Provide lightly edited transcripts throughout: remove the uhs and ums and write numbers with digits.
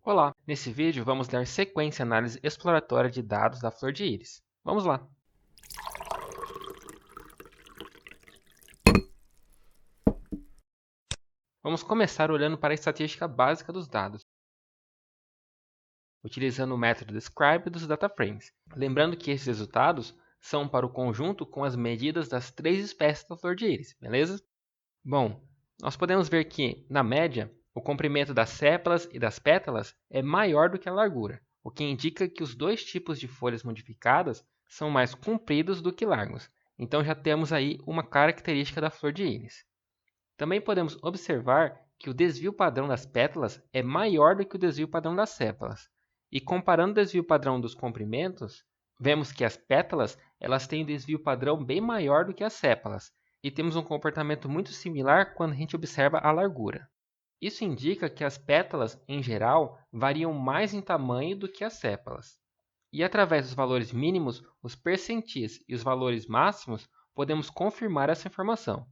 Olá! Nesse vídeo vamos dar sequência à análise exploratória de dados da flor de íris. Vamos lá! Vamos começar olhando para a estatística básica dos dados, utilizando o método describe dos dataframes. Lembrando que esses resultados são para o conjunto com as medidas das 3 espécies da flor de íris, beleza? Bom, nós podemos ver que, na média, o comprimento das sépalas e das pétalas é maior do que a largura, o que indica que os dois tipos de folhas modificadas são mais compridos do que largos. Então já temos aí uma característica da flor de íris. Também podemos observar que o desvio padrão das pétalas é maior do que o desvio padrão das sépalas. E comparando o desvio padrão dos comprimentos, vemos que as pétalas elas têm um desvio padrão bem maior do que as sépalas, e temos um comportamento muito similar quando a gente observa a largura. Isso indica que as pétalas, em geral, variam mais em tamanho do que as sépalas. E através dos valores mínimos, os percentis e os valores máximos, podemos confirmar essa informação.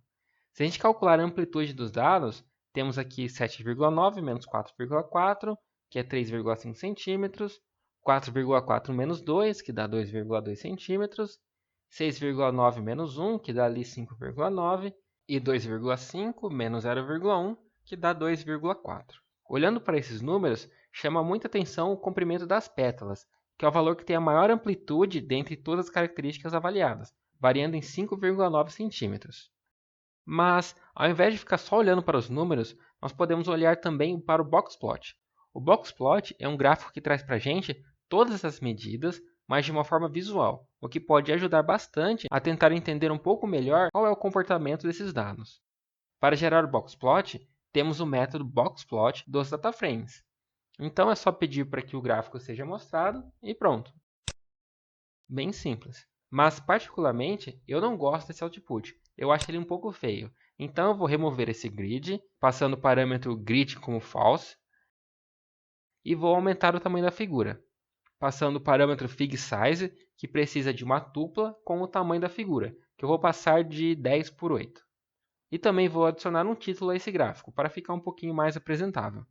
Se a gente calcular a amplitude dos dados, temos aqui 7,9 menos 4,4, que é 3,5 centímetros, 4,4 menos 2, que dá 2,2 centímetros, 6,9 menos 1, que dá ali 5,9, e 2,5 menos 0,1, que dá 2,4. Olhando para esses números, chama muita atenção o comprimento das pétalas, que é o valor que tem a maior amplitude dentre todas as características avaliadas, variando em 5,9 centímetros. Mas, ao invés de ficar só olhando para os números, nós podemos olhar também para o boxplot. O boxplot é um gráfico que traz para a gente todas essas medidas, mas de uma forma visual, o que pode ajudar bastante a tentar entender um pouco melhor qual é o comportamento desses dados. Para gerar o boxplot, temos o método boxplot dos dataframes. Então é só pedir para que o gráfico seja mostrado e pronto. Bem simples. Mas, particularmente, eu não gosto desse output. Eu acho ele um pouco feio. Então, eu vou remover esse grid, passando o parâmetro grid como false, e vou aumentar o tamanho da figura, passando o parâmetro figsize, que precisa de uma tupla com o tamanho da figura, que eu vou passar de 10 por 8. E também vou adicionar um título a esse gráfico, para ficar um pouquinho mais apresentável.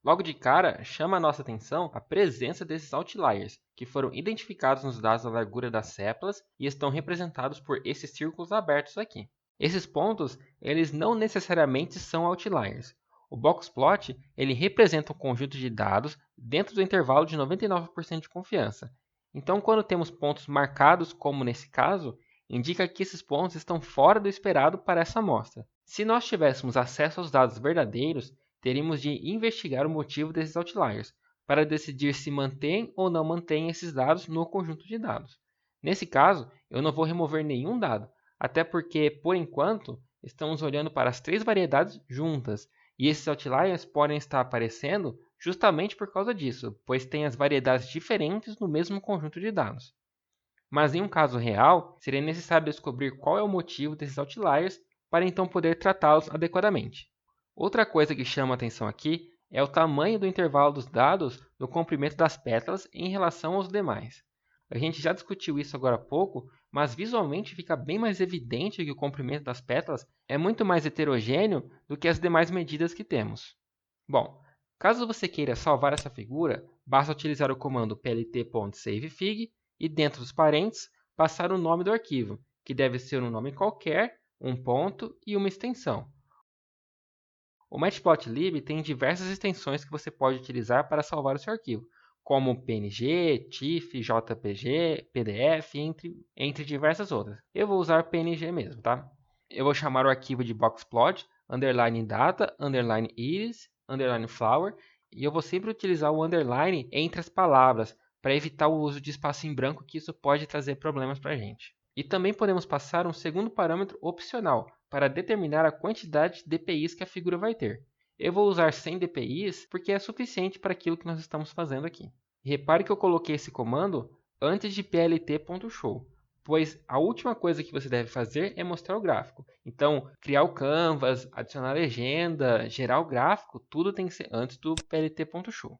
Logo de cara, chama a nossa atenção a presença desses outliers, que foram identificados nos dados da largura das sépalas e estão representados por esses círculos abertos aqui. Esses pontos, eles não necessariamente são outliers. O boxplot, ele representa um conjunto de dados dentro do intervalo de 99% de confiança. Então, quando temos pontos marcados, como nesse caso, indica que esses pontos estão fora do esperado para essa amostra. Se nós tivéssemos acesso aos dados verdadeiros, teríamos de investigar o motivo desses outliers, para decidir se mantém ou não mantém esses dados no conjunto de dados. Nesse caso, eu não vou remover nenhum dado, até porque, por enquanto, estamos olhando para as 3 variedades juntas, e esses outliers podem estar aparecendo justamente por causa disso, pois tem as variedades diferentes no mesmo conjunto de dados. Mas em um caso real, seria necessário descobrir qual é o motivo desses outliers para então poder tratá-los adequadamente. Outra coisa que chama a atenção aqui é o tamanho do intervalo dos dados no comprimento das pétalas em relação aos demais. A gente já discutiu isso agora há pouco, mas visualmente fica bem mais evidente que o comprimento das pétalas é muito mais heterogêneo do que as demais medidas que temos. Bom, caso você queira salvar essa figura, basta utilizar o comando plt.savefig e dentro dos parênteses passar o nome do arquivo, que deve ser um nome qualquer, um ponto e uma extensão. O Matplotlib tem diversas extensões que você pode utilizar para salvar o seu arquivo, como PNG, TIFF, JPG, PDF, entre diversas outras. Eu vou usar PNG mesmo, tá? Eu vou chamar o arquivo de boxplot, _data, _iris, _flower, e eu vou sempre utilizar o underline entre as palavras, para evitar o uso de espaço em branco, que isso pode trazer problemas para a gente. E também podemos passar um segundo parâmetro opcional, para determinar a quantidade de DPIs que a figura vai ter. Eu vou usar 100 DPIs porque é suficiente para aquilo que nós estamos fazendo aqui. E repare que eu coloquei esse comando antes de plt.show, pois a última coisa que você deve fazer é mostrar o gráfico. Então, criar o canvas, adicionar legenda, gerar o gráfico, tudo tem que ser antes do plt.show.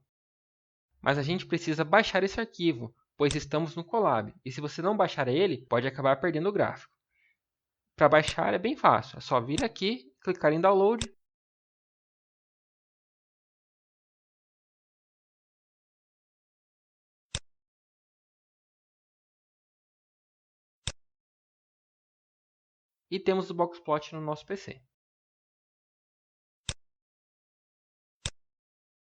Mas a gente precisa baixar esse arquivo, pois estamos no Colab, e se você não baixar ele, pode acabar perdendo o gráfico. Para baixar é bem fácil, é só vir aqui, clicar em Download. E temos o Boxplot no nosso PC.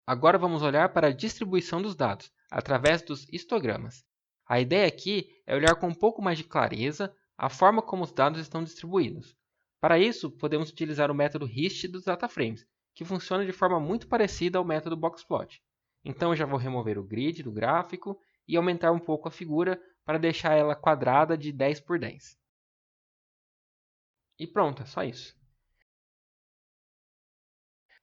Agora vamos olhar para a distribuição dos dados, através dos histogramas. A ideia aqui é olhar com um pouco mais de clareza a forma como os dados estão distribuídos. Para isso, podemos utilizar o método HIST dos dataframes, que funciona de forma muito parecida ao método Boxplot. Então eu já vou remover o grid do gráfico e aumentar um pouco a figura para deixar ela quadrada de 10 por 10. E pronto, é só isso.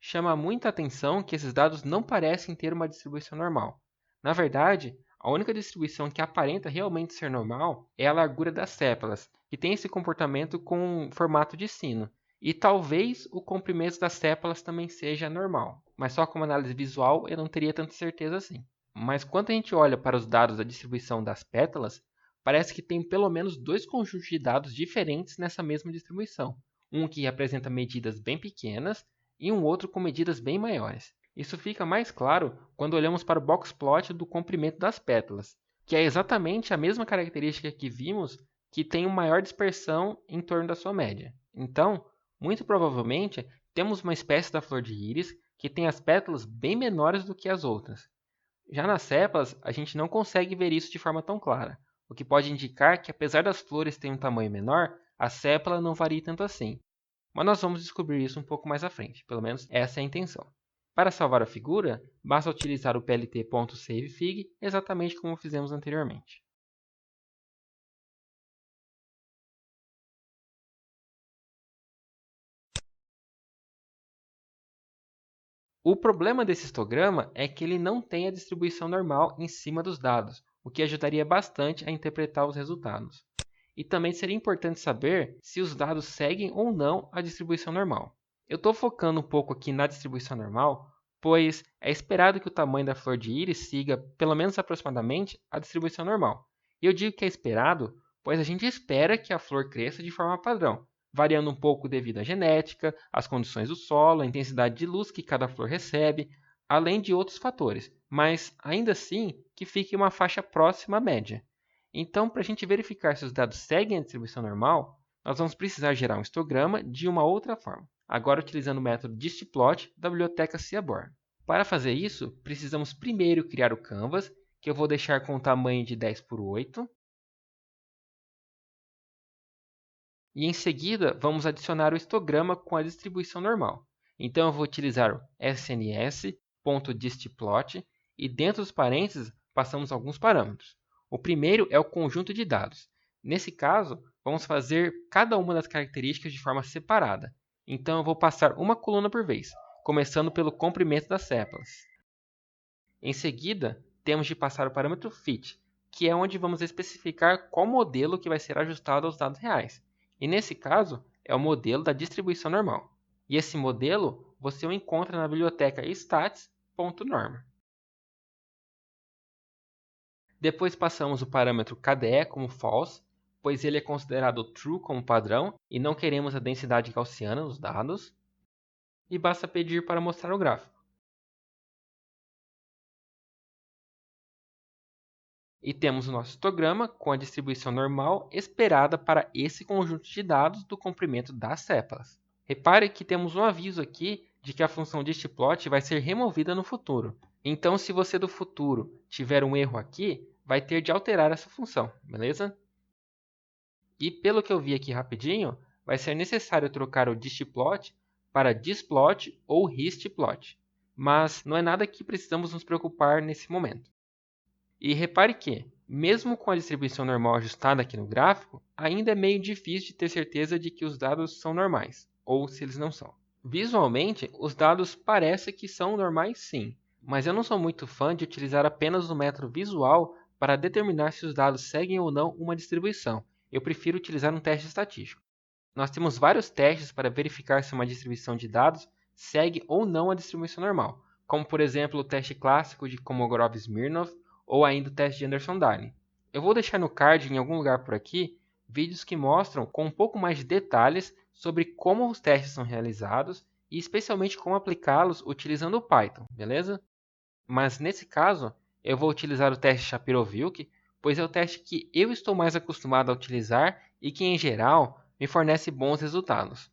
Chama muita atenção que esses dados não parecem ter uma distribuição normal. Na verdade, a única distribuição que aparenta realmente ser normal é a largura das sépalas, que tem esse comportamento com formato de sino. E talvez o comprimento das sépalas também seja normal, mas só com uma análise visual eu não teria tanta certeza assim. Mas quando a gente olha para os dados da distribuição das pétalas, parece que tem pelo menos dois conjuntos de dados diferentes nessa mesma distribuição. Um que representa medidas bem pequenas e um outro com medidas bem maiores. Isso fica mais claro quando olhamos para o boxplot do comprimento das pétalas, que é exatamente a mesma característica que vimos que tem uma maior dispersão em torno da sua média. Então, muito provavelmente, temos uma espécie da flor de íris que tem as pétalas bem menores do que as outras. Já nas sépalas, a gente não consegue ver isso de forma tão clara, o que pode indicar que apesar das flores terem um tamanho menor, a sépala não varia tanto assim. Mas nós vamos descobrir isso um pouco mais à frente, pelo menos essa é a intenção. Para salvar a figura, basta utilizar o plt.savefig exatamente como fizemos anteriormente. O problema desse histograma é que ele não tem a distribuição normal em cima dos dados, o que ajudaria bastante a interpretar os resultados. E também seria importante saber se os dados seguem ou não a distribuição normal. Eu estou focando um pouco aqui na distribuição normal, pois é esperado que o tamanho da flor de íris siga, pelo menos aproximadamente, a distribuição normal. E eu digo que é esperado, pois a gente espera que a flor cresça de forma padrão, variando um pouco devido à genética, às condições do solo, à intensidade de luz que cada flor recebe, além de outros fatores, mas ainda assim que fique uma faixa próxima à média. Então, para a gente verificar se os dados seguem a distribuição normal, nós vamos precisar gerar um histograma de uma outra forma, agora utilizando o método distplot da biblioteca Seaborn. Para fazer isso, precisamos primeiro criar o canvas, que eu vou deixar com o tamanho de 10 por 8. E em seguida, vamos adicionar o histograma com a distribuição normal. Então, eu vou utilizar o sns.distplot e dentro dos parênteses passamos alguns parâmetros. O primeiro é o conjunto de dados. Nesse caso, vamos fazer cada uma das características de forma separada. Então, eu vou passar uma coluna por vez, começando pelo comprimento das sépalas. Em seguida, temos de passar o parâmetro fit, que é onde vamos especificar qual modelo que vai ser ajustado aos dados reais. E nesse caso, é o modelo da distribuição normal. E esse modelo você o encontra na biblioteca stats.norm. Depois passamos o parâmetro KDE como false, pois ele é considerado true como padrão e não queremos a densidade gaussiana nos dados. E basta pedir para mostrar o gráfico. E temos o nosso histograma com a distribuição normal esperada para esse conjunto de dados do comprimento das sépalas. Repare que temos um aviso aqui de que a função distplot vai ser removida no futuro. Então, se você do futuro tiver um erro aqui, vai ter de alterar essa função, beleza? E pelo que eu vi aqui rapidinho, vai ser necessário trocar o distplot para displot ou histplot. Mas não é nada que precisamos nos preocupar nesse momento. E repare que, mesmo com a distribuição normal ajustada aqui no gráfico, ainda é meio difícil de ter certeza de que os dados são normais, ou se eles não são. Visualmente, os dados parecem que são normais sim, mas eu não sou muito fã de utilizar apenas o método visual para determinar se os dados seguem ou não uma distribuição. Eu prefiro utilizar um teste estatístico. Nós temos vários testes para verificar se uma distribuição de dados segue ou não a distribuição normal, como por exemplo o teste clássico de Kolmogorov-Smirnov, ou ainda o teste de Anderson-Darling. Eu vou deixar no card em algum lugar por aqui vídeos que mostram com um pouco mais de detalhes sobre como os testes são realizados e especialmente como aplicá-los utilizando o Python, beleza? Mas nesse caso, eu vou utilizar o teste Shapiro-Wilk, pois é o teste que eu estou mais acostumado a utilizar e que, em geral, me fornece bons resultados.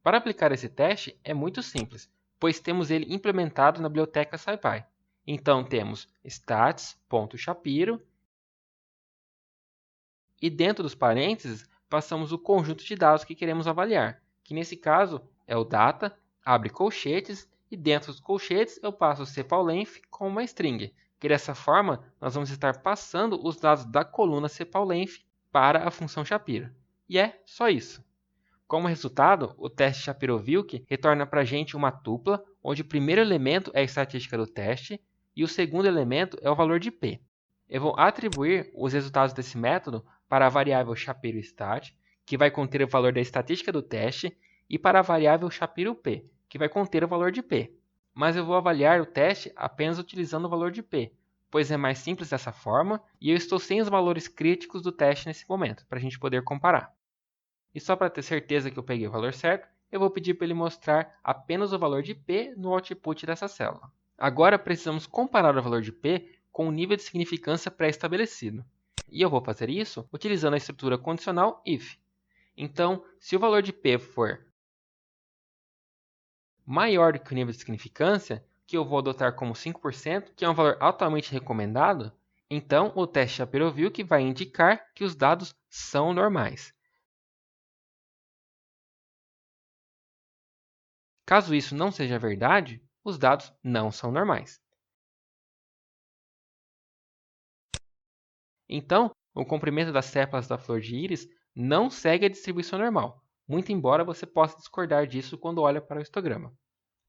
Para aplicar esse teste é muito simples, pois temos ele implementado na biblioteca SciPy. Então temos stats.shapiro e dentro dos parênteses passamos o conjunto de dados que queremos avaliar, que nesse caso é o data, abre colchetes e dentro dos colchetes eu passo o cpauLength com uma string, que dessa forma nós vamos estar passando os dados da coluna cpauLength para a função Shapiro. E é só isso. Como resultado, o teste Shapiro-Wilk retorna para a gente uma tupla, onde o primeiro elemento é a estatística do teste e o segundo elemento é o valor de p. Eu vou atribuir os resultados desse método para a variável ShapiroStat, que vai conter o valor da estatística do teste, e para a variável ShapiroP, que vai conter o valor de p. Mas eu vou avaliar o teste apenas utilizando o valor de p, pois é mais simples dessa forma e eu estou sem os valores críticos do teste nesse momento, para a gente poder comparar. E só para ter certeza que eu peguei o valor certo, eu vou pedir para ele mostrar apenas o valor de P no output dessa célula. Agora precisamos comparar o valor de P com o nível de significância pré-estabelecido. E eu vou fazer isso utilizando a estrutura condicional if. Então, se o valor de P for maior do que o nível de significância, que eu vou adotar como 5%, que é um valor altamente recomendado, então o teste Shapiro-Wilk vai indicar que os dados são normais. Caso isso não seja verdade, os dados não são normais. Então, o comprimento das sépalas da flor de íris não segue a distribuição normal, muito embora você possa discordar disso quando olha para o histograma.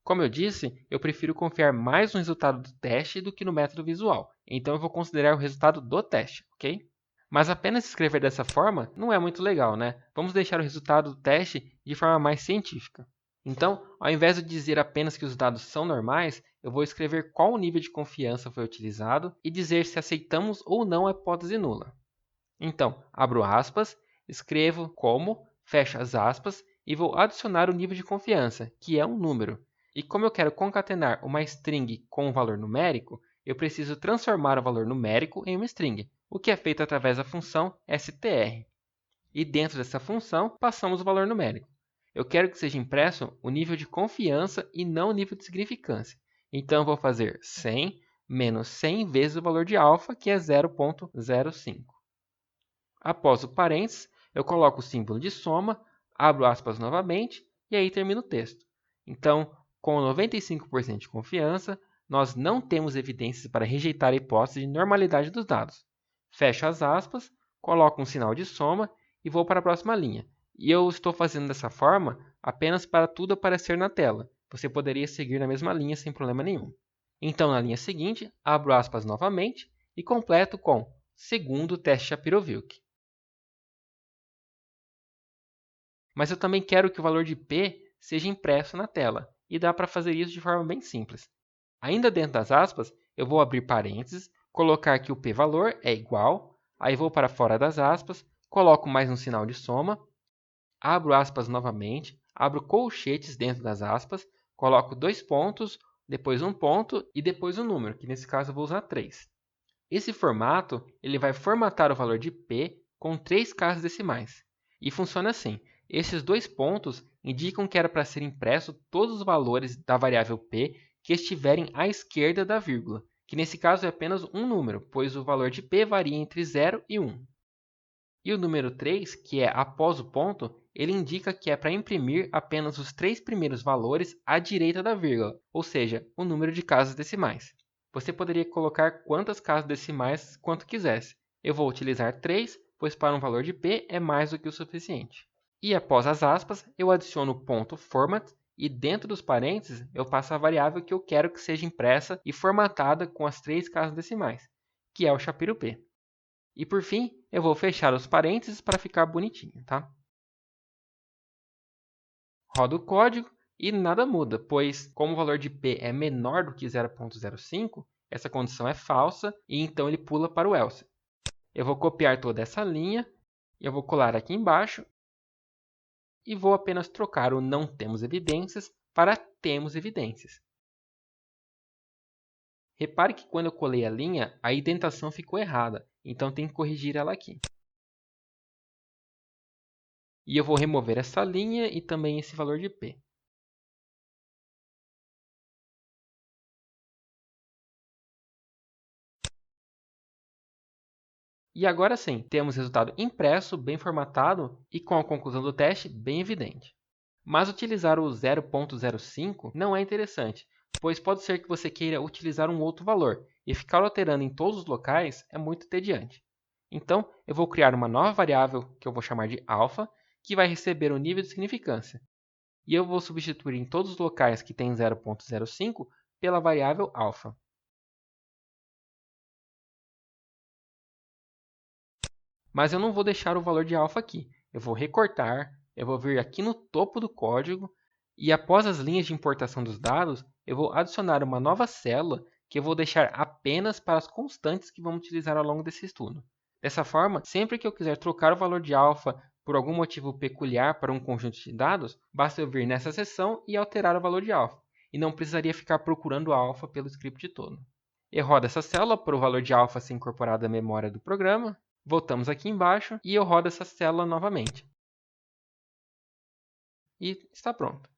Como eu disse, eu prefiro confiar mais no resultado do teste do que no método visual, então eu vou considerar o resultado do teste, ok? Mas apenas escrever dessa forma não é muito legal, né? Vamos deixar o resultado do teste de forma mais científica. Então, ao invés de dizer apenas que os dados são normais, eu vou escrever qual nível de confiança foi utilizado e dizer se aceitamos ou não a hipótese nula. Então, abro aspas, escrevo como, fecho as aspas e vou adicionar o nível de confiança, que é um número. E como eu quero concatenar uma string com um valor numérico, eu preciso transformar o valor numérico em uma string, o que é feito através da função str. E dentro dessa função, passamos o valor numérico. Eu quero que seja impresso o nível de confiança e não o nível de significância. Então, eu vou fazer 100 menos 100 vezes o valor de alfa, que é 0,05. Após o parênteses, eu coloco o símbolo de soma, abro aspas novamente e aí termino o texto. Então, com 95% de confiança, nós não temos evidências para rejeitar a hipótese de normalidade dos dados. Fecho as aspas, coloco um sinal de soma e vou para a próxima linha. E eu estou fazendo dessa forma apenas para tudo aparecer na tela. Você poderia seguir na mesma linha sem problema nenhum. Então, na linha seguinte, abro aspas novamente e completo com segundo teste Shapiro-Wilk. Mas eu também quero que o valor de P seja impresso na tela, e dá para fazer isso de forma bem simples. Ainda dentro das aspas, eu vou abrir parênteses, colocar que o p-valor é igual, aí vou para fora das aspas, coloco mais um sinal de soma, abro aspas novamente, abro colchetes dentro das aspas, coloco 2 pontos, depois um ponto e depois um número, que nesse caso eu vou usar 3. Esse formato ele vai formatar o valor de P com 3 casas decimais. E funciona assim. Esses 2 pontos indicam que era para ser impresso todos os valores da variável P que estiverem à esquerda da vírgula, que nesse caso é apenas um número, pois o valor de P varia entre 0 e 1. E o número 3, que é após o ponto, ele indica que é para imprimir apenas os 3 primeiros valores à direita da vírgula, ou seja, o número de casas decimais. Você poderia colocar quantas casas decimais quanto quisesse. Eu vou utilizar 3, pois para um valor de P é mais do que o suficiente. E após as aspas, eu adiciono o ponto format e dentro dos parênteses eu passo a variável que eu quero que seja impressa e formatada com as 3 casas decimais, que é o Shapiro-P. E por fim, eu vou fechar os parênteses para ficar bonitinho, tá? Rodo o código e nada muda, pois como o valor de P é menor do que 0,05, essa condição é falsa e então ele pula para o else. Eu vou copiar toda essa linha, eu vou colar aqui embaixo e vou apenas trocar o não temos evidências para temos evidências. Repare que quando eu colei a linha, a indentação ficou errada, então tem que corrigir ela aqui. E eu vou remover essa linha e também esse valor de P. E agora sim, temos resultado impresso, bem formatado e com a conclusão do teste bem evidente. Mas utilizar o 0.05 não é interessante, pois pode ser que você queira utilizar um outro valor, e ficar alterando em todos os locais é muito entediante. Então, eu vou criar uma nova variável, que eu vou chamar de alfa, que vai receber o nível de significância. E eu vou substituir em todos os locais que tem 0.05 pela variável alfa. Mas eu não vou deixar o valor de alfa aqui. Eu vou recortar, eu vou vir aqui no topo do código e após as linhas de importação dos dados, eu vou adicionar uma nova célula que eu vou deixar apenas para as constantes que vamos utilizar ao longo desse estudo. Dessa forma, sempre que eu quiser trocar o valor de alfa por algum motivo peculiar para um conjunto de dados, basta eu vir nessa seção e alterar o valor de alfa, e não precisaria ficar procurando alfa pelo script todo. Eu rodo essa célula para o valor de alfa ser incorporado à memória do programa. Voltamos aqui embaixo e eu rodo essa célula novamente. E está pronto.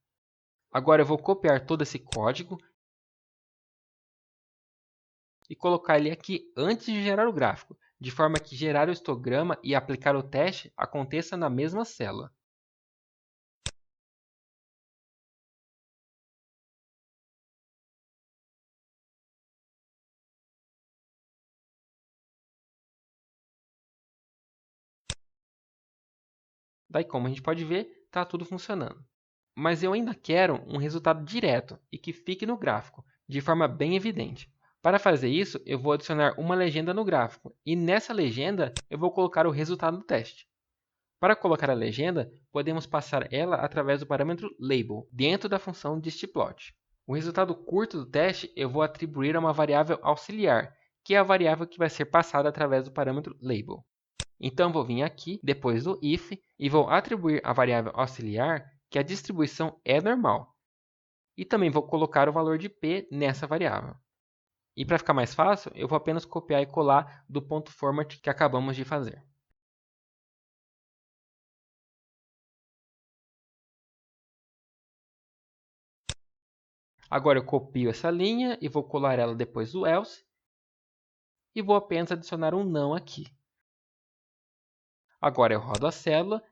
Agora eu vou copiar todo esse código e colocar ele aqui antes de gerar o gráfico, de forma que gerar o histograma e aplicar o teste aconteça na mesma célula. Daí, como a gente pode ver, está tudo funcionando. Mas eu ainda quero um resultado direto e que fique no gráfico, de forma bem evidente. Para fazer isso, eu vou adicionar uma legenda no gráfico, e nessa legenda eu vou colocar o resultado do teste. Para colocar a legenda, podemos passar ela através do parâmetro label, dentro da função distplot. O resultado curto do teste eu vou atribuir a uma variável auxiliar, que é a variável que vai ser passada através do parâmetro label. Então, vou vir aqui, depois do if, e vou atribuir à variável auxiliar que a distribuição é normal. E também vou colocar o valor de p nessa variável. E para ficar mais fácil, eu vou apenas copiar e colar do ponto format que acabamos de fazer. Agora eu copio essa linha e vou colar ela depois do else. E vou apenas adicionar um não aqui. Agora eu rodo a célula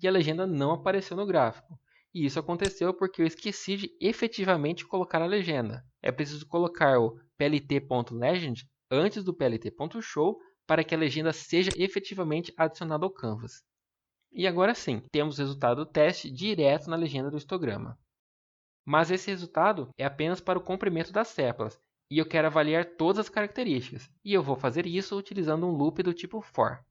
e a legenda não apareceu no gráfico. E isso aconteceu porque eu esqueci de efetivamente colocar a legenda. É preciso colocar o plt.legend antes do plt.show para que a legenda seja efetivamente adicionada ao canvas. E agora sim, temos o resultado do teste direto na legenda do histograma. Mas esse resultado é apenas para o comprimento das seplas, e eu quero avaliar todas as características, e eu vou fazer isso utilizando um loop do tipo for.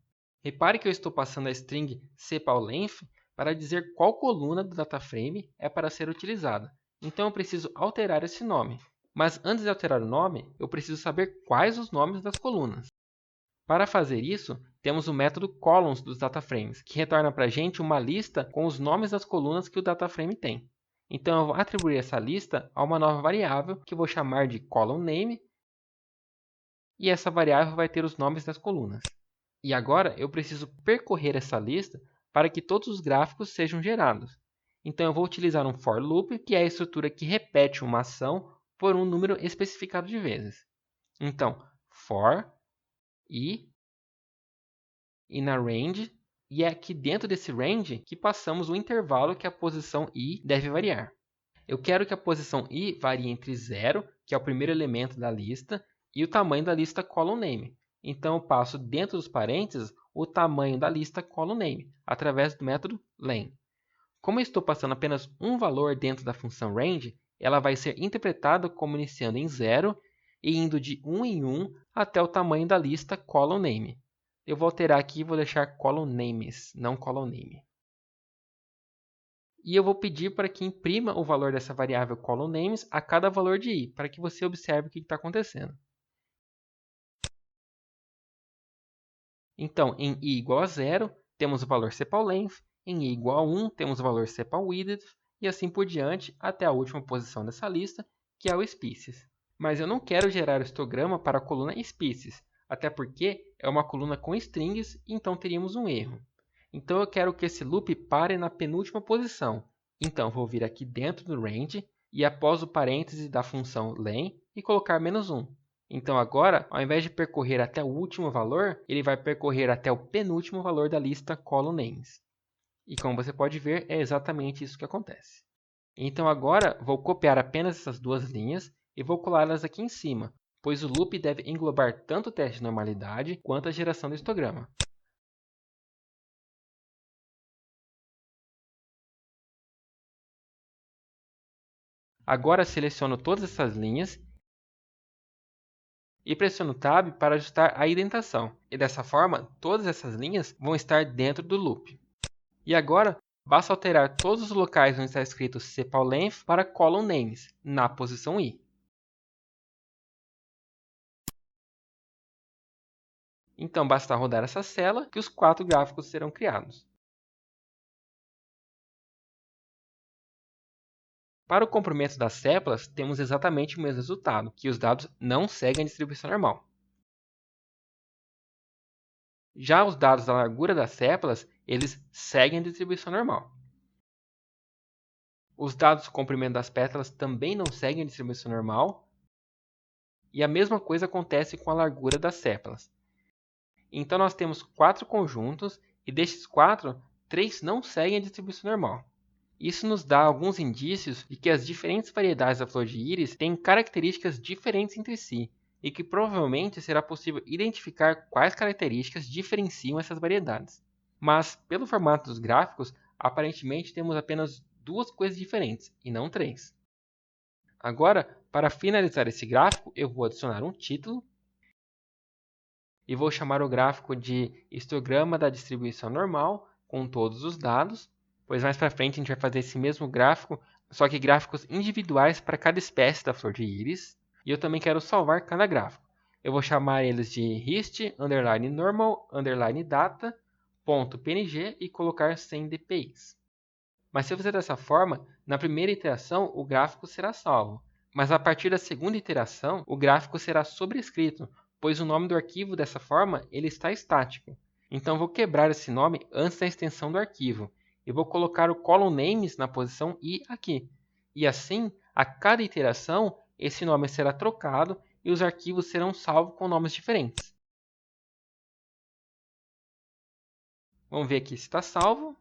Repare que eu estou passando a string sepalLength para dizer qual coluna do dataframe é para ser utilizada, então eu preciso alterar esse nome. Mas antes de alterar o nome, eu preciso saber quais os nomes das colunas. Para fazer isso, temos o método columns dos dataframes, que retorna para a gente uma lista com os nomes das colunas que o dataframe tem. Então, eu vou atribuir essa lista a uma nova variável que eu vou chamar de columnName, e essa variável vai ter os nomes das colunas. E agora, eu preciso percorrer essa lista para que todos os gráficos sejam gerados. Então, eu vou utilizar um for loop, que é a estrutura que repete uma ação por um número especificado de vezes. Então, for i na range, e é aqui dentro desse range que passamos o intervalo que a posição i deve variar. Eu quero que a posição i varie entre 0, que é o primeiro elemento da lista, e o tamanho da lista columnName. Então, eu passo dentro dos parênteses o tamanho da lista columnName, através do método len. Como eu estou passando apenas um valor dentro da função range, ela vai ser interpretada como iniciando em 0 e indo de 1 em 1 até o tamanho da lista columnName. Eu vou alterar aqui e vou deixar columnNames, não columnName. E eu vou pedir para que imprima o valor dessa variável columnNames a cada valor de i, para que você observe o que está acontecendo. Então, em i igual a 0, temos o valor sepalLength, Em i igual a 1, temos o valor sepal_width, e assim por diante até a última posição dessa lista, que é o species. Mas eu não quero gerar o histograma para a coluna species, até porque é uma coluna com strings, então teríamos um erro. Então eu quero que esse loop pare na penúltima posição. Então vou vir aqui dentro do range e após o parêntese da função len e colocar -1. Então agora, ao invés de percorrer até o último valor, ele vai percorrer até o penúltimo valor da lista columnNames. E como você pode ver, é exatamente isso que acontece. Então agora vou copiar apenas essas duas linhas e vou colá-las aqui em cima, pois o loop deve englobar tanto o teste de normalidade quanto a geração do histograma. Agora seleciono todas essas linhas e pressiono Tab para ajustar a indentação. E dessa forma, todas essas linhas vão estar dentro do loop. E agora, basta alterar todos os locais onde está escrito sepal_length para columnNames, na posição i. Então basta rodar essa célula que os 4 gráficos serão criados. Para o comprimento das sépalas, temos exatamente o mesmo resultado, que os dados não seguem a distribuição normal. Já os dados da largura das sépalas, eles seguem a distribuição normal. Os dados do comprimento das pétalas também não seguem a distribuição normal. E a mesma coisa acontece com a largura das sépalas. Então nós temos 4 conjuntos e destes 4, 3 não seguem a distribuição normal. Isso nos dá alguns indícios de que as diferentes variedades da flor de íris têm características diferentes entre si e que provavelmente será possível identificar quais características diferenciam essas variedades. Mas, pelo formato dos gráficos, aparentemente temos apenas 2 coisas diferentes e não 3. Agora, para finalizar esse gráfico, eu vou adicionar um título e vou chamar o gráfico de histograma da distribuição normal com todos os dados, pois mais para frente a gente vai fazer esse mesmo gráfico, só que gráficos individuais para cada espécie da flor de íris. E eu também quero salvar cada gráfico. Eu vou chamar eles de hist_normal_data.png e colocar 100 dpi. Mas se eu fizer dessa forma, na primeira iteração o gráfico será salvo. Mas a partir da segunda iteração, o gráfico será sobrescrito, pois o nome do arquivo dessa forma ele está estático. Então vou quebrar esse nome antes da extensão do arquivo. E vou colocar o columnNames na posição i aqui. E assim, a cada iteração, esse nome será trocado e os arquivos serão salvos com nomes diferentes. Vamos ver aqui se está salvo.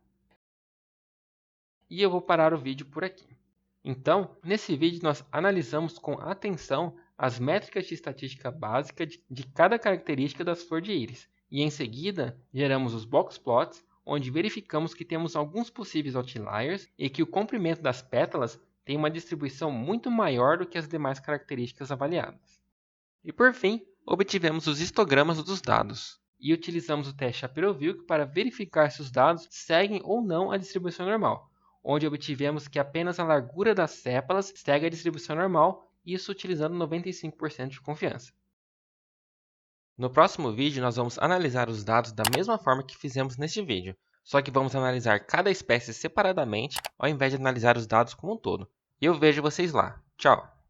E eu vou parar o vídeo por aqui. Então, nesse vídeo nós analisamos com atenção as métricas de estatística básica de cada característica das flores de íris. E em seguida, geramos os boxplots, onde verificamos que temos alguns possíveis outliers e que o comprimento das pétalas tem uma distribuição muito maior do que as demais características avaliadas. E por fim, obtivemos os histogramas dos dados. E utilizamos o teste Shapiro-Wilk para verificar se os dados seguem ou não a distribuição normal, onde obtivemos que apenas a largura das sépalas segue a distribuição normal, isso utilizando 95% de confiança. No próximo vídeo, nós vamos analisar os dados da mesma forma que fizemos neste vídeo, só que vamos analisar cada espécie separadamente, ao invés de analisar os dados como um todo. E eu vejo vocês lá. Tchau!